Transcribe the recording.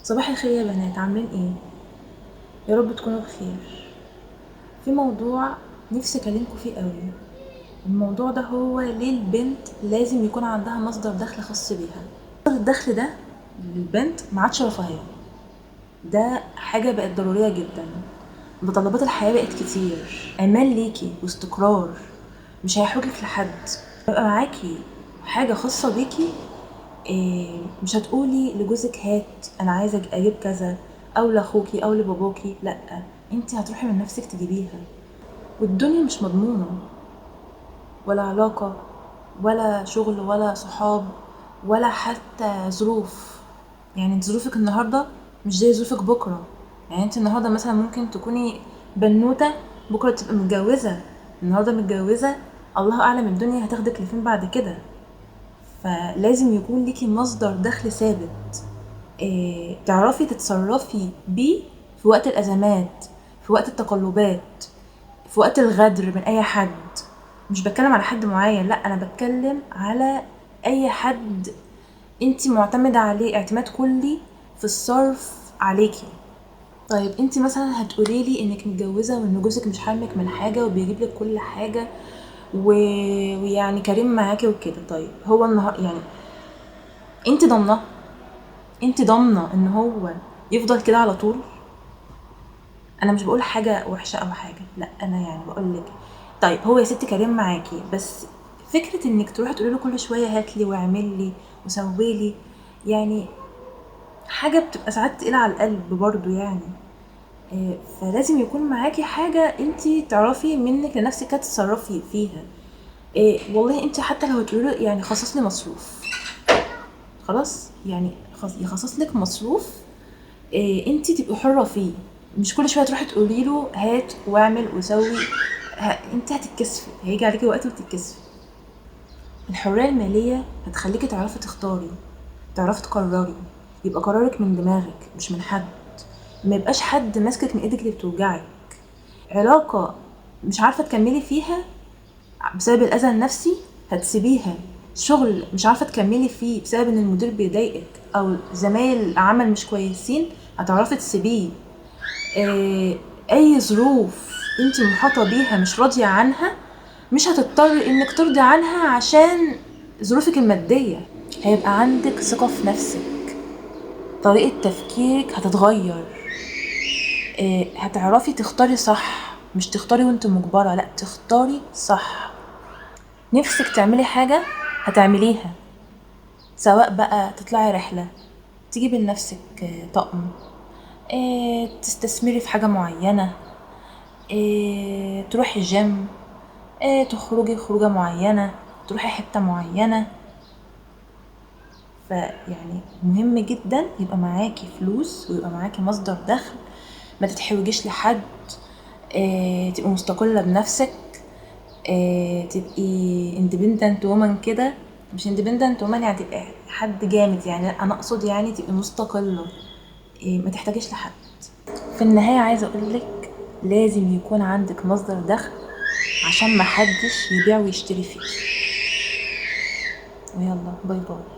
صباح الخير يا بنات، عاملين ايه؟ يا رب تكونوا بخير. في موضوع نفسي اكلمكم فيه قوي. الموضوع ده هو ليه البنت لازم يكون عندها مصدر دخل خاص بيها. مصدر الدخل ده للبنت ما عادش رفاهيه، ده حاجه بقت ضروريه جدا. متطلبات الحياه بقت كتير، امان ليكي واستقرار، مش هيحوجك لحد. يبقى معاكي حاجه خاصه بيكي، مش هتقولي لجوزك هات انا عايزه اجيب كذا، او لاخوكي او لباباكي، لا، انت هتروحي من نفسك تجيبيها. والدنيا مش مضمونه، ولا علاقه، ولا شغل، ولا صحاب، ولا حتى ظروف. يعني انت ظروفك النهارده مش زي ظروفك بكره. يعني انت النهارده مثلا ممكن تكوني بنوته، بكره تبقى متجوزه. النهارده متجوزه، الله اعلم الدنيا هتاخدك لفين بعد كده. فلازم يكون ليكي مصدر دخل ثابت، تعرفي تتصرفي بيه في وقت الأزمات، في وقت التقلبات، في وقت الغدر من أي حد. مش بتكلم على حد معين، لا، أنا بتكلم على أي حد انتي معتمدة عليه اعتماد كلي في الصرف عليكي. طيب انتي مثلا هتقوليلي انك متجوزة وان جوزك مش حارمك من حاجة وبيجيبلك كل حاجة ويعني كريم معاكي وكده. طيب هو يعني انتي ضامنة ان هو يفضل كده على طول؟ انا مش بقول حاجه وحشه او حاجه، لا، انا يعني بقول لك طيب هو يا ستي كريم معاكي، بس فكره انك تروحي تقولي له كل شويه هات لي واعمل لي وسوي لي، يعني حاجه بتبقى ساعات تقيله على القلب برضو يعني. فلازم يكون معاكي حاجه انتي تعرفي منك لنفسك تتصرفي فيها. والله انتي حتى لو هتقولي له يعني خصص لي مصروف، خلاص يعني يخصص لك مصروف، انتي تبقي حرة فيه. مش كل شوية تروحي تقولي له هات واعمل وسوي. انتي هتتكسفي، هيجي عليكي وقت وتتكسفي. الحرية المالية هتخليكي تعرفي تختاري، تعرفي تقرري، يبقى قرارك من دماغك مش من حد. ما يبقاش حد ماسكك من ايدك اللي بتوجعك. علاقة مش عارفة تكملي فيها بسبب الأذى النفسي هتسيبيها. شغل مش عارفة تكملي فيه بسبب ان المدير بيضايقك او زمايل عمل مش كويسين، هتعرفي تسيبيه. اي ظروف انت محاطة بيها مش راضية عنها، مش هتضطر انك ترضي عنها عشان ظروفك المادية. هيبقى عندك ثقة في نفسك، طريقة تفكيرك هتتغير. هتعرفي تختاري صح، مش تختاري وانت مجبرة، لا، تختاري صح. نفسك تعملي حاجة هتعمليها، سواء بقى تطلعي رحلة، تجيبي لنفسك طقم، تستثمري في حاجة معينة، تروحي جيم، تخرجي خروجة معينة، تروحي حتة معينة. فيعني مهم جدا يبقى معاكي فلوس ويبقى معاكي مصدر دخل، ما تتحوجيش لحد، تبقي مستقلة بنفسك، تبقي independent woman كده. مش independent woman يعني تبقى حد جامد، يعني انا اقصد يعني تبقي مستقلة، ما تحتاجيش لحد. في النهاية عايزة اقولك لازم يكون عندك مصدر دخل عشان محدش يبيع ويشتري فيك. ويلا باي باي.